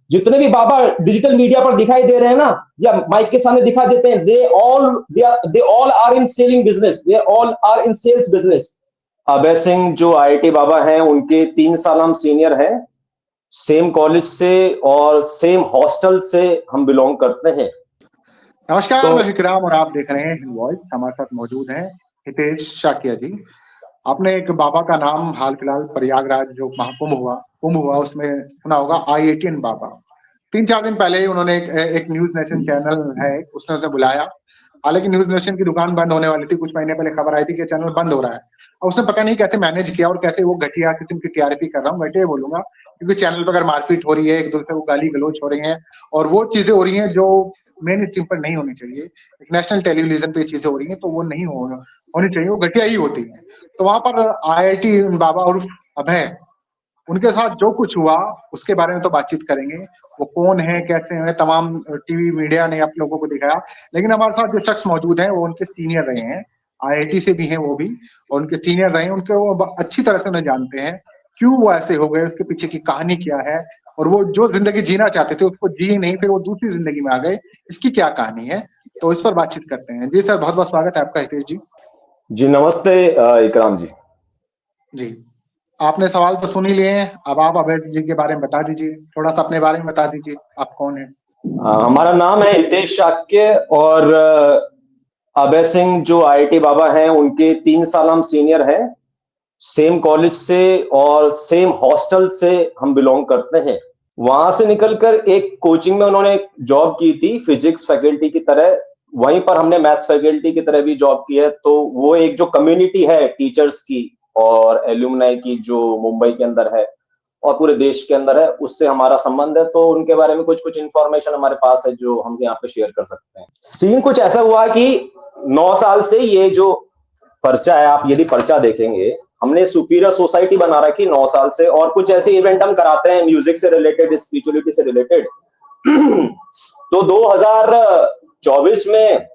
जितने भी बाबा digital media पर दिखाई दे रहे हैं ना, या माइक के सामने दिखा देते हैं, they all are in selling business, they all are in sales business. Abhay Singh जो आईआईटी बाबा हैं, उनके 3 साल हम सीनियर हैं, सेम कॉलेज से और सेम हॉस्टल से हम बिलोंग करते हैं। नमस्कार, मैं विक्रम और आप देख रहे हैं हिंद वॉइस। हमारे साथ मौजूद हैं हितेश शाक्य जी। आपने एक बाबा का नाम हाल फिलहाल प्रयागराज जो कुंभ हुआ उसमें सुना होगा, IITian बाबा। 3-4 दिन पहले ही उन्होंने एक न्यूज नेशन चैनल है, उसने उसे बुलाया। हालांकि न्यूज नेशन की दुकान बंद होने वाली थी, कुछ महीने पहले खबर आई थी कि चैनल बंद हो रहा है। और उसने पता नहीं कैसे मैनेज किया और कैसे वो घटिया किस्म की टीआरपी कर रहा हूँ, घटिया बोलूंगा, क्योंकि चैनल पर अगर मारपीट हो रही है, एक दूसरे को गाली गलौज हो रही है और वो चीजें हो रही हैं जो मेन स्ट्रीम पर नहीं होनी चाहिए, एक नेशनल टेलीविजन पे चीजें हो रही हैं, तो वो नहीं होनी चाहिए, वो घटिया ही होती है। तो वहां पर IIT बाबा और अभय, उनके साथ जो कुछ हुआ उसके बारे में तो बातचीत करेंगे। वो कौन है, कैसे हैं, तमाम टीवी मीडिया ने आप लोगों को दिखाया, लेकिन हमारे साथ जो शख्स मौजूद हैं वो उनके सीनियर रहे हैं, IIT से भी हैं वो भी, और उनके सीनियर रहे हैं, उनके वो अच्छी तरह से उन्हें जानते हैं, क्यों वो ऐसे हो गए, उसके पीछे की कहानी क्या है, और वो जो जिंदगी जीना चाहते थे उसको जी नहीं, फिर वो दूसरी जिंदगी में आ गए, इसकी क्या कहानी है, तो इस पर बातचीत करते हैं। जी सर, बहुत बहुत स्वागत है आपका हितेश जी। जी नमस्ते इकराम जी। जी, आपने सवाल तो सुन ही लिए हैं, अब आप अभय जी के बारे में बता दीजिए, थोड़ा सा अपने बारे में बता दीजिए, आप कौन हैं। हमारा नाम है हितेश शाक्य, और अभय सिंह जो आईआईटी बाबा हैं, उनके 3 साल हम सीनियर हैं, सेम कॉलेज से और सेम हॉस्टल से हम बिलोंग करते हैं। वहां से निकलकर एक कोचिंग में उन्होंने जॉब की थी, फिजिक्स फैकल्टी की तरह। वहीं पर हमने मैथ्स फैकल्टी की तरह भी जॉब की है। तो वो एक जो कम्युनिटी है टीचर्स की और एल्यूमनाई की, जो मुंबई के अंदर है और पूरे देश के अंदर है, उससे हमारा संबंध है। तो उनके बारे में कुछ कुछ इंफॉर्मेशन हमारे पास है जो हम यहाँ पे शेयर कर सकते हैं। सीन कुछ ऐसा हुआ कि 9 साल से ये जो पर्चा है, आप यदि पर्चा देखेंगे, हमने सुपीरियर सोसाइटी बना रखी 9 साल से, और कुछ ऐसे इवेंट हम कराते हैं म्यूजिक से रिलेटेड, स्पिरिचुअलिटी से रिलेटेड। तो 2024 में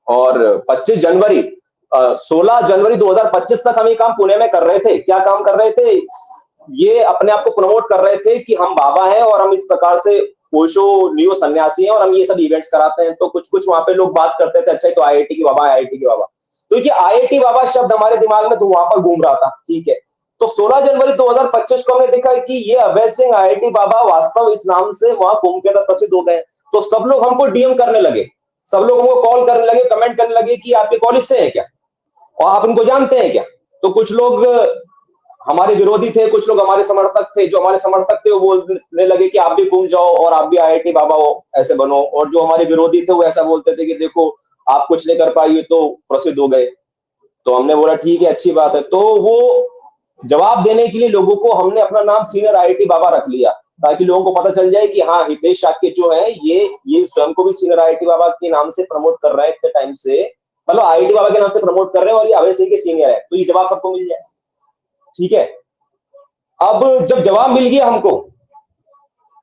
और 25 जनवरी 16 जनवरी 2025 तक हम ये काम पुणे में कर रहे थे। क्या काम कर रहे थे? ये अपने आप को प्रमोट कर रहे थे कि हम बाबा हैं और हम इस प्रकार से ओशो नियो सन्यासी हैं और हम ये सब इवेंट्स कराते हैं। तो कुछ कुछ वहां पे लोग बात करते थे, अच्छा तो आईआईटी के बाबा, आईआईटी के बाबा। तो ये आईआईटी बाबा शब्द हमारे दिमाग में तो वहां पर घूम रहा था, ठीक है। तो 16 जनवरी 2025 को हमने देखा कि ये अभय सिंह आईआईटी बाबा वास्तव इस नाम से वहां कुंभ के अंदर प्रसिद्ध हो गए। तो सब लोग हमको डीएम करने लगे, सब लोग हमको कॉल करने लगे, कमेंट करने लगे कि आपके कॉलेज से है क्या और आप उनको जानते हैं क्या। तो कुछ लोग हमारे विरोधी थे, कुछ लोग हमारे समर्थक थे। जो हमारे समर्थक थे वो बोलने लगे कि आप भी घूम जाओ और आप भी आईआईटी बाबा हो, ऐसे बनो। और जो हमारे विरोधी थे वो ऐसा बोलते थे कि देखो आप कुछ नहीं कर पाई तो प्रसिद्ध हो गए। तो हमने बोला ठीक है, अच्छी बात है। तो वो जवाब देने के लिए लोगों को हमने अपना नाम सीनियर आईआईटी बाबा रख लिया, ताकि लोगों को पता चल जाए कि हाँ, हितेश शाक्य जो है ये स्वयं को भी सीनियर आईआईटी बाबा के नाम से प्रमोट कर रहे हैं इतने टाइम से, मतलब आईआईटी बाबा के नाम से प्रमोट कर रहे हैं और ये अभय सिंह के सीनियर है। तो ये जवाब सबको मिल जाए, ठीक है। अब जब जवाब मिल गया हमको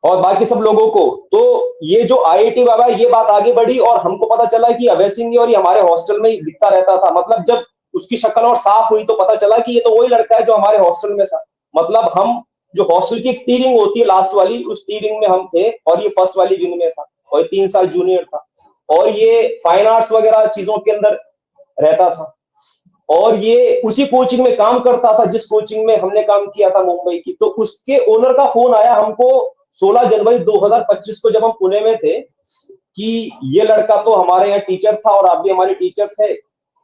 और बाकी सब लोगों को, तो ये जो आईआईटी बाबा है ये बात आगे बढ़ी और हमको पता चला कि अभय सिंह और ये हमारे हॉस्टल में ही दिखता रहता था। मतलब जब उसकी शक्ल और साफ हुई तो पता चला कि ये तो वही लड़का है जो हमारे हॉस्टल में था। मतलब हम जो हॉस्टल की एक टी रिंग होती है लास्ट वाली, उस टी रिंग में हम थे और ये फर्स्ट वाली विंग में था और 3 साल जूनियर था और ये फाइन आर्ट्स वगैरह चीजों के अंदर रहता था और ये उसी कोचिंग में काम करता था जिस कोचिंग में हमने काम किया था मुंबई की। तो उसके ओनर का फोन आया हमको 16 जनवरी 2025 को, जब हम पुणे में थे, कि ये लड़का तो हमारे यहाँ टीचर था और आप भी हमारे टीचर थे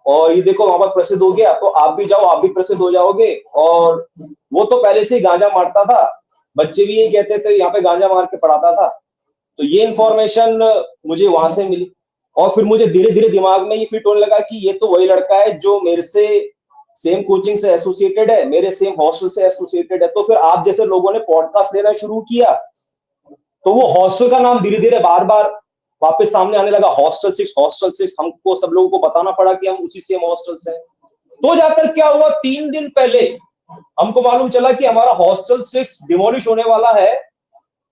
और ये देखो वहां पर प्रसिद्ध हो गया, तो आप भी जाओ, आप भी प्रसिद्ध हो जाओगे। और वो तो पहले से ही गांजा मारता था, बच्चे भी यही कहते थे, यहाँ पे गांजा मार के पढ़ाता था। तो ये इंफॉर्मेशन मुझे वहां से मिली और फिर मुझे धीरे धीरे दिमाग में ये फिट होने लगा कि ये तो वही लड़का है जो मेरे से सेम कोचिंग से एसोसिएटेड है, मेरे सेम हॉस्टल से एसोसिएटेड है। तो फिर आप जैसे लोगों ने पॉडकास्ट लेना शुरू किया तो वो हॉस्टल का नाम धीरे धीरे बार बार वापस सामने आने लगा, हॉस्टल 6, हॉस्टल 6। हमको सब लोगों को बताना पड़ा कि हम उसी सेम हॉस्टल से हैं। तो जाकर क्या हुआ, 3 दिन पहले हमको मालूम चला कि हमारा हॉस्टल 6 डिमोलिश होने वाला है,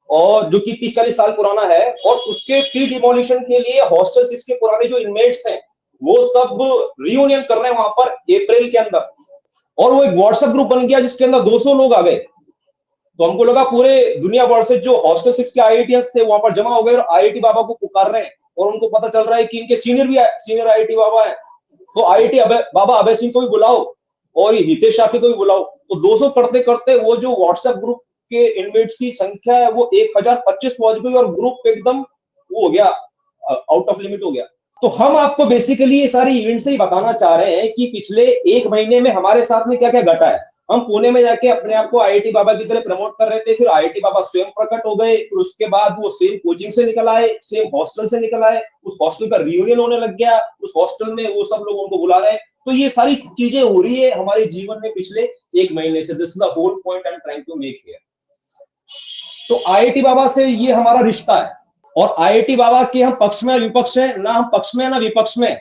और जो कि 30-40 साल पुराना है, और उसके प्री डिमोलिशन के लिए हॉस्टल 6 के पुराने जो इनमेट्स हैं वो सब रियूनियन कर रहे हैं वहां पर अप्रैल के अंदर। और वो एक व्हाट्सएप ग्रुप बन गया जिसके अंदर 200 लोग आ गए। तो हमको लगा पूरे दुनिया भर से जो हॉस्टल 6 के आईआईटीएंस थे वहां पर जमा हो गए और आईआईटी बाबा को पुकार रहे हैं, और उनको पता चल रहा है कि इनके सीनियर आईआईटी बाबा है, तो आईआईटी बाबा अभय सिंह को भी बुलाओ और ये हितेश शाक्य को भी बुलाओ। तो 200 करते करते वो जो व्हाट्सएप ग्रुप के इनमेट्स की संख्या है वो 1025 पहुंच गई और ग्रुप एकदम वो हो गया, आउट ऑफ लिमिट हो गया। तो हम आपको बेसिकली ये सारी इवेंट से ही बताना चाह रहे हैं कि पिछले 1 महीने में हमारे साथ में क्या क्या घटा है। हम पुणे में जाके अपने आप को आईआईटी बाबा की तरह प्रमोट कर रहे थे, फिर आईआईटी बाबा स्वयं प्रकट हो गए, फिर उसके बाद वो सेम कोचिंग से निकल आए, सेम हॉस्टल से निकल आए, उस हॉस्टल का रियूनियन होने लग गया, उस हॉस्टल में वो सब लोग उनको बुला रहे हैं। तो ये सारी चीजें हो रही है हमारे जीवन में पिछले 1 महीने से। This is the whole point I am trying to make here. तो आईआईटी बाबा से ये हमारा रिश्ता है, और आईआईटी बाबा के हम पक्ष में विपक्ष है ना, हम पक्ष में ना विपक्ष में।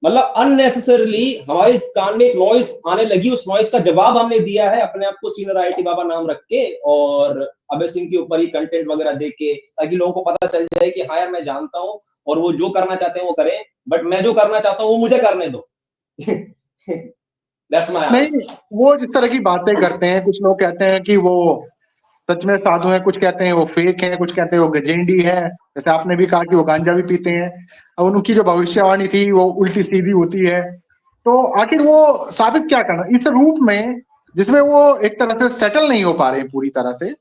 मतलब अननेसेसरली हमारे कान में एक नॉइस आने लगी, उस नॉइस का जवाब हमने दिया है अपने आप को सीनियर आईआईटी बाबा नाम रख के, और अभय सिंह के ऊपर ही कंटेंट वगैरह देख के, ताकि लोगों को पता चल जाए कि हाँ यार मैं जानता हूँ और वो जो करना चाहते हैं वो करें, बट मैं जो करना चाहता हूँ वो मुझे करने दो। दैट्स माय नहीं, आंसर। वो जिस तरह की बातें करते हैं, कुछ लोग कहते हैं कि वो सच में साधु हैं, कुछ कहते हैं वो फेक हैं, कुछ कहते हैं वो गजेंडी है। जैसे आपने भी कहा कि वो गांजा भी पीते हैं, और उनकी जो भविष्यवाणी थी वो उल्टी सीधी होती है। तो आखिर वो साबित क्या करना इस रूप में जिसमें वो एक तरह से सेटल नहीं हो पा रहे हैं पूरी तरह से,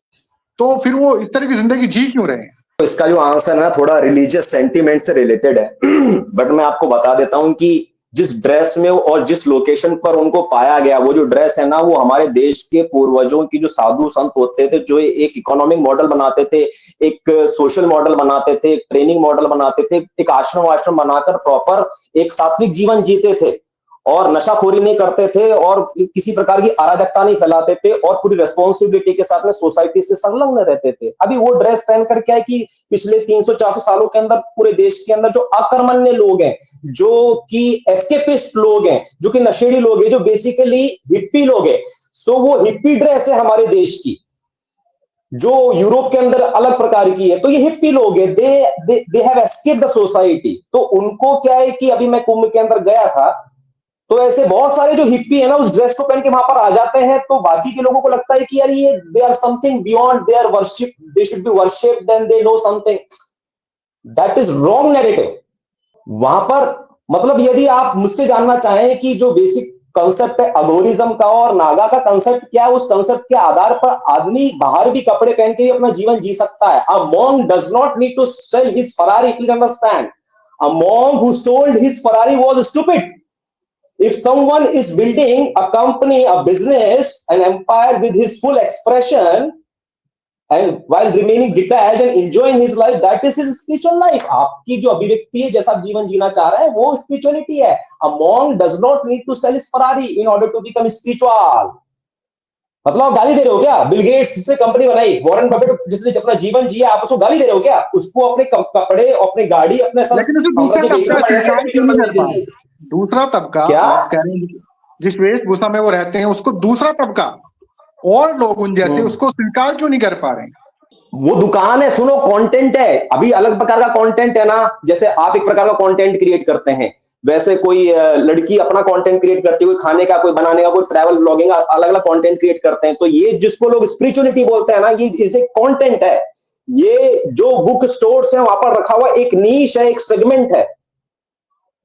तो फिर वो इस तरह की जिंदगी जी क्यों रहे हैं? तो इसका जो आंसर है ना थोड़ा रिलीजियस सेंटीमेंट से रिलेटेड है। बट मैं आपको बता देता हूं कि जिस ड्रेस में और जिस लोकेशन पर उनको पाया गया, वो जो ड्रेस है ना वो हमारे देश के पूर्वजों की जो साधु संत होते थे, जो एक इकोनॉमिक मॉडल बनाते थे, एक सोशल मॉडल बनाते थे, एक ट्रेनिंग मॉडल बनाते थे, एक आश्रम आश्रम बनाकर प्रॉपर एक सात्विक जीवन जीते थे, और नशाखोरी नहीं करते थे, और किसी प्रकार की अराजकता नहीं फैलाते थे, और पूरी रेस्पॉन्सिबिलिटी के साथ में सोसाइटी से संलग्न रहते थे। अभी वो ड्रेस पहनकर क्या है कि पिछले 300-400 सालों के अंदर पूरे देश के अंदर जो अकर्मण्य लोग हैं, जो कि एस्केपिस्ट लोग हैं, जो कि नशेड़ी लोग हैं, जो बेसिकली हिप्पी लोग हैं, सो वो हिप्पी ड्रेस है हमारे देश की, जो यूरोप के अंदर अलग प्रकार की है। तो ये हिप्पी लोग हैं, they have escaped the society. तो उनको क्या है कि अभी मैं कुंभ के अंदर गया था, तो ऐसे बहुत सारे जो हिप्पी है ना उस ड्रेस को पहन के वहां पर आ जाते हैं, तो बाकी के लोगों को लगता है कि यार ये they are something beyond, they are worship, they should be worshipped and they know something. That is wrong narrative. वहां पर मतलब यदि आप मुझसे जानना चाहें कि जो बेसिक कंसेप्ट है अघोरिज्म का और नागा का कंसेप्ट क्या है, उस कंसेप्ट के आधार पर आदमी बाहर भी कपड़े पहन के भी अपना जीवन जी सकता है। A monk does not need to sell his Ferrari, please understand. A monk who sold his Ferrari was stupid. If someone is building a company, a business, an empire with his full expression, and while remaining detached and enjoying his life, that is his spiritual life. आपकी जो अभिव्यक्ति है, जैसा आप जीवन जीना चाह रहे हैं, वो spirituality है। A monk does not need to sell his Ferrari in order to become spiritual. मतलब आप गाली दे रहे हो क्या? बिल गेट्स से कंपनी बनाई, वॉरेन बफेट जिसने अपना जीवन जिया, आप उसको गाली दे रहे हो क्या? उसको अपने कपड़े, अपने गाड़ी, अपने लेकिन उसे दूसरा साम्राज्य बेचना तबका पड़ेगा स्वीकार क्यों स्पिरिचुअल नहीं बनने कर के पा लिए? रहे? दूसरा तबका, क्या? आप कह रहे हैं जिस वेशभूषा में वो रहते हैं उसको दूसरा तबका और लोग उन जैसे उसको स्वीकार क्यों नहीं कर पा रहे हैं? वो दुकान है, सुनो, कंटेंट है। अभी अलग प्रकार का कंटेंट है ना, जैसे आप एक प्रकार का कंटेंट क्रिएट करते हैं, वैसे कोई लड़की अपना कंटेंट क्रिएट करती है, कोई खाने का, कोई बनाने का, कोई ट्रैवल ब्लॉगिंग, अलग अलग कंटेंट क्रिएट करते हैं। तो ये जिसको लोग स्पिरिचुअलिटी बोलते हैं ना, ये इसे कंटेंट है। ये जो बुक स्टोर्स है वहां पर रखा हुआ एक नीश है, एक सेगमेंट है,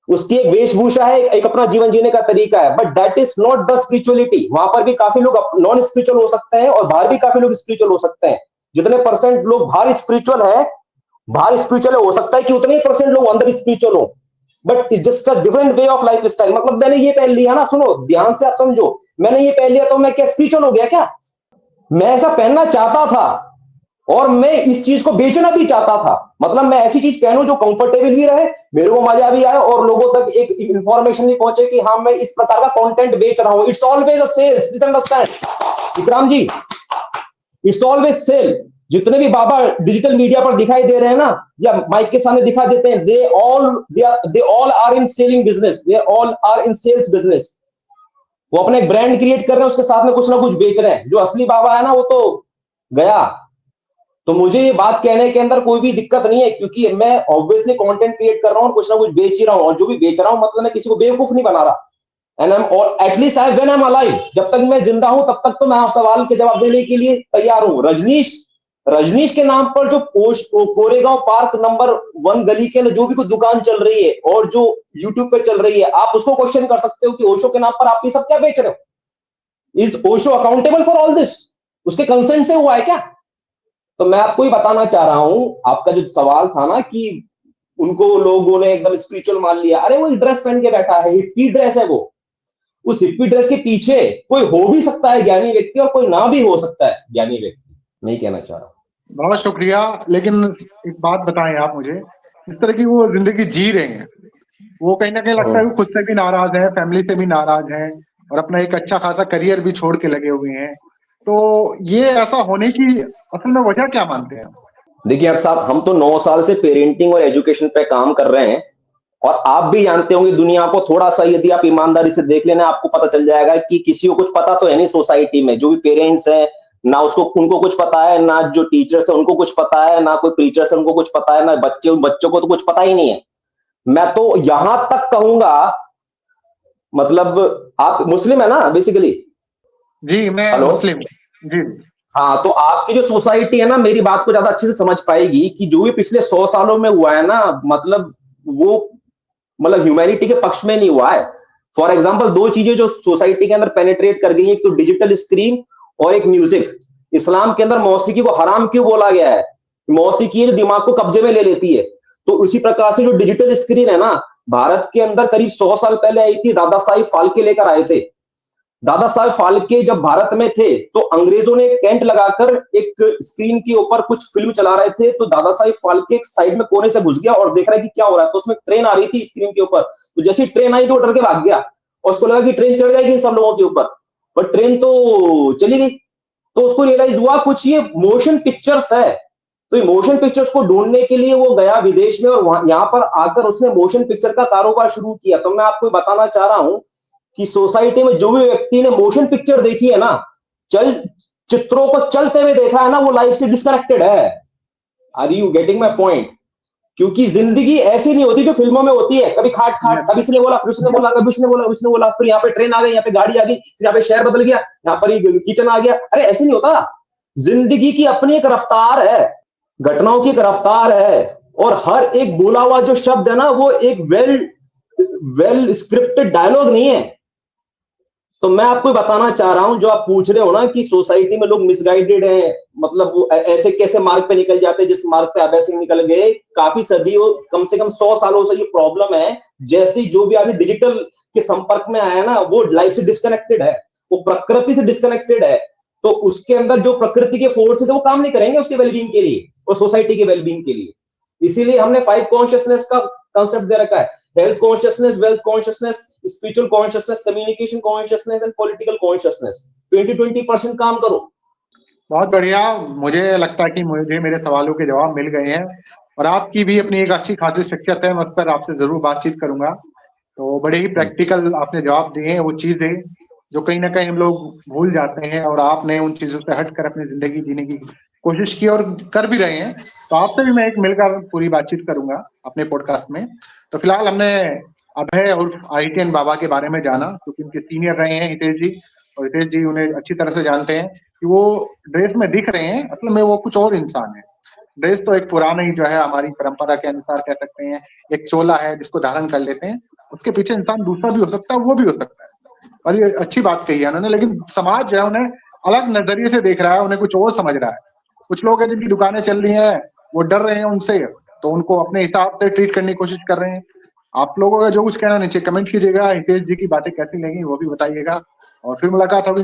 उसकी एक वेशभूषा है, एक अपना जीवन जीने का तरीका है, but that is not the spirituality. वहां पर भी काफी लोग नॉन स्पिरिचुअल हो सकते हैं और बाहर भी काफी लोग स्पिरिचुअल हो सकते हैं। जितने परसेंट लोग बाहर स्पिरिचुअल है, बाहर स्पिरिचुअल हो सकता है कि उतने ही परसेंट लोग अंदर स्पिरिचुअल हो, but it's just a different way of life style. मतलब मैंने ये पहन लिया ना, सुनो ध्यान से आप समझो, मैंने ये पहन लिया तो मैं क्या स्पिरिचुअल हो गया क्या? मैं ऐसा पहनना चाहता था और मैं इस चीज को बेचना भी चाहता था। मतलब मैं ऐसी चीज पहनूं जो कंफर्टेबल भी रहे, मेरे को मजा भी आए, और लोगों तक एक इंफॉर्मेशन भी पहुंचे कि हाँ मैं इस प्रकार का कंटेंट बेच रहा हूं। It's always a sales, please understand Vikram ji, it's always sale. जितने भी बाबा डिजिटल मीडिया पर दिखाई दे रहे हैं ना, या माइक के सामने दिखा देते हैं, they all are in selling business, they all are in sales business. वो अपने एक ब्रांड क्रिएट कर रहे हैं, उसके साथ में कुछ ना कुछ बेच रहे हैं। जो असली बाबा है ना वो तो गया। तो मुझे ये बात कहने के अंदर कोई भी दिक्कत नहीं है, क्योंकि मैं ऑब्वियसली कंटेंट क्रिएट कर रहा हूं और कुछ ना कुछ बेच ही रहा हूं, और जो भी बेच रहा हूं मतलब मैं किसी को बेवकूफ नहीं बना रहा। And I am at least I when I am alive, जब तक मैं जिंदा हूं तब तक तो मैं सवाल के जवाब देने के लिए तैयार हूं। रजनीश रजनीश के नाम पर जो कोरेगांव पार्क नंबर 1 गली के अंदर जो भी कुछ दुकान चल रही है और जो यूट्यूब पे चल रही है, आप उसको क्वेश्चन कर सकते हो कि ओशो के नाम पर आप ये सब क्या बेच रहे हो? Is Osho accountable for all this? उसके कंसेंट से हुआ है क्या? तो मैं आपको ही बताना चाह रहा हूं, आपका जो सवाल था ना कि उनको लोगों ने एकदम स्पिरिचुअल मान लिया, अरे वो ड्रेस पहन के बैठा है, हिप्पी ड्रेस है वो। उस हिप्पी ड्रेस के पीछे कोई हो भी सकता है ज्ञानी व्यक्ति और कोई ना भी हो सकता है ज्ञानी व्यक्ति, नहीं कहना चाह रहा हूं। बहुत शुक्रिया, लेकिन एक बात बताएं आप मुझे, इस तरह की वो जिंदगी जी रहे हैं, वो कहीं ना कहीं लगता है वो खुद से भी नाराज है, फैमिली से भी नाराज है, और अपना एक अच्छा खासा करियर भी छोड़ के लगे हुए हैं। तो ये ऐसा होने की असल में वजह क्या मानते हैं? देखिए अब साहब, हम तो 9 साल से पेरेंटिंग और एजुकेशन पे काम कर रहे हैं, और आप भी जानते होंगे दुनिया को थोड़ा सा, यदि आप ईमानदारी से देख लेना आपको पता चल जाएगा कि किसी को कुछ पता तो है नहीं सोसाइटी में, जो भी पेरेंट्स हैं ना उसको उनको कुछ पता है, ना जो टीचर्स है उनको कुछ पता है, ना कोई टीचर्स है उनको कुछ पता है, ना बच्चों को तो कुछ पता ही नहीं है। मैं तो यहां तक कहूंगा, मतलब आप मुस्लिम है ना बेसिकली? जी मैं हेलो। मुस्लिम। जी। हाँ, तो आपकी जो सोसाइटी है ना मेरी बात को ज्यादा अच्छे से समझ पाएगी कि जो भी पिछले 100 सालों में हुआ है ना, मतलब वो मतलब ह्यूमैनिटी के पक्ष में नहीं हुआ है। फॉर एग्जाम्पल, दो चीजें जो सोसाइटी के अंदर पेनिट्रेट कर गई, एक तो डिजिटल स्क्रीन और एक म्यूजिक। इस्लाम के अंदर मौसीकी को हराम क्यों बोला गया है? मौसीकी है जो दिमाग को कब्जे में ले लेती है। तो उसी प्रकार से जो डिजिटल स्क्रीन है ना, भारत के अंदर करीब 100 साल पहले आई थी, दादा साहिब फाल्के लेकर आए थे। दादा साहब फाल्के जब भारत में थे तो अंग्रेजों ने टेंट लगाकर एक स्क्रीन के ऊपर कुछ फिल्म चला रहे थे, तो दादा साहब फाल्के साइड में कोने से घुस गया और देख रहा है कि क्या हो रहा है। तो उसमें ट्रेन आ रही थी स्क्रीन के ऊपर, तो जैसी ट्रेन आई तो डर के भाग गया और उसको लगा कि ट्रेन चढ़ जाएगी इन सब लोगों के ऊपर, पर ट्रेन तो चली गई। तो उसको रियलाइज हुआ कुछ ये मोशन पिक्चर्स है। तो ये मोशन पिक्चर्स को ढूंढने के लिए वो गया विदेश में, और यहाँ पर आकर उसने मोशन पिक्चर का कारोबार शुरू किया। तो मैं आपको बताना चाह रहा हूं कि सोसाइटी में जो भी व्यक्ति ने मोशन पिक्चर देखी है ना, चल चित्रों को चलते हुए देखा है ना, वो लाइफ से डिस्कनेक्टेड है। Are you getting my point? क्योंकि जिंदगी ऐसी नहीं होती जो फिल्मों में होती है, कभी खाट खाट, कभी इसने बोला फिर उसने बोला, कभी उसने बोला उसने बोला, फिर यहाँ पे ट्रेन आ गई, यहाँ पे गाड़ी आ गई, फिर यहाँ पे शहर बदल गया, यहाँ पर किचन आ गया। अरे ऐसे नहीं होता। जिंदगी की अपनी एक रफ्तार है, घटनाओं की एक रफ्तार है, और हर एक बोला हुआ जो शब्द है ना वो एक वेल वेल स्क्रिप्टेड डायलॉग नहीं है। तो मैं आपको बताना चाह रहा हूं, जो आप पूछ रहे हो ना कि सोसाइटी में लोग मिसगाइडेड हैं, मतलब वो ऐसे कैसे मार्ग पे निकल जाते हैं जिस मार्ग पे अभय सिंह निकल गए। काफी सदियों, कम से कम 100 सालों से ये प्रॉब्लम है। जैसे जो भी आदमी डिजिटल के संपर्क में आया ना, वो लाइफ से डिस्कनेक्टेड है, वो प्रकृति से डिस्कनेक्टेड है। तो उसके अंदर जो प्रकृति के फोर्सेस है वो काम नहीं करेंगे उसके वेलबींग के लिए और सोसाइटी के वेलबींग के लिए। इसीलिए हमने 5 कॉन्शियसनेस का कंसेप्ट दे रखा है: health consciousness, wealth consciousness, spiritual consciousness, communication consciousness and political consciousness। 20-20% काम करो। बहुत बढ़िया, मुझे लगता है कि मुझे मेरे सवालों के जवाब मिल गए हैं, और आपकी भी अपनी एक अच्छी खासी शख्सियत है, मैं उस पर आपसे जरूर बातचीत करूंगा। तो बड़े ही प्रैक्टिकल आपने जवाब दिए हैं, वो चीजें जो कहीं ना कहीं हम लोग भूल जाते हैं, और आपने उन चीजों से हटकर अपनी जिंदगी जीने की कोशिश की और कर भी रहे हैं। तो आपसे भी मैं एक मिलकर पूरी बातचीत करूंगा अपने पॉडकास्ट में। तो फिलहाल हमने अभय और IITN बाबा के बारे में जाना, क्योंकि उनके सीनियर रहे हैं हितेश जी, और हितेश जी उन्हें अच्छी तरह से जानते हैं कि वो ड्रेस में दिख रहे हैं, असल में वो कुछ और इंसान है। ड्रेस तो एक पुरानी जो है हमारी परंपरा के अनुसार कह सकते हैं, एक चोला है जिसको धारण कर लेते हैं, उसके पीछे इंसान दूसरा भी हो सकता है, वो भी हो सकता है। और ये अच्छी बात कही है उन्होंने, लेकिन समाज जो है उन्हें अलग नजरिए से देख रहा है, उन्हें कुछ और समझ रहा है। कुछ लोग हैं जिनकी दुकानें चल रही हैं, वो डर रहे हैं उनसे, तो उनको अपने हिसाब से ट्रीट करने की कोशिश कर रहे हैं। आप लोगों का जो कुछ कहना नीचे कमेंट कीजिएगा, हितेश जी की बातें कैसी लगी वो भी बताइएगा, और फिर मुलाकात होगी।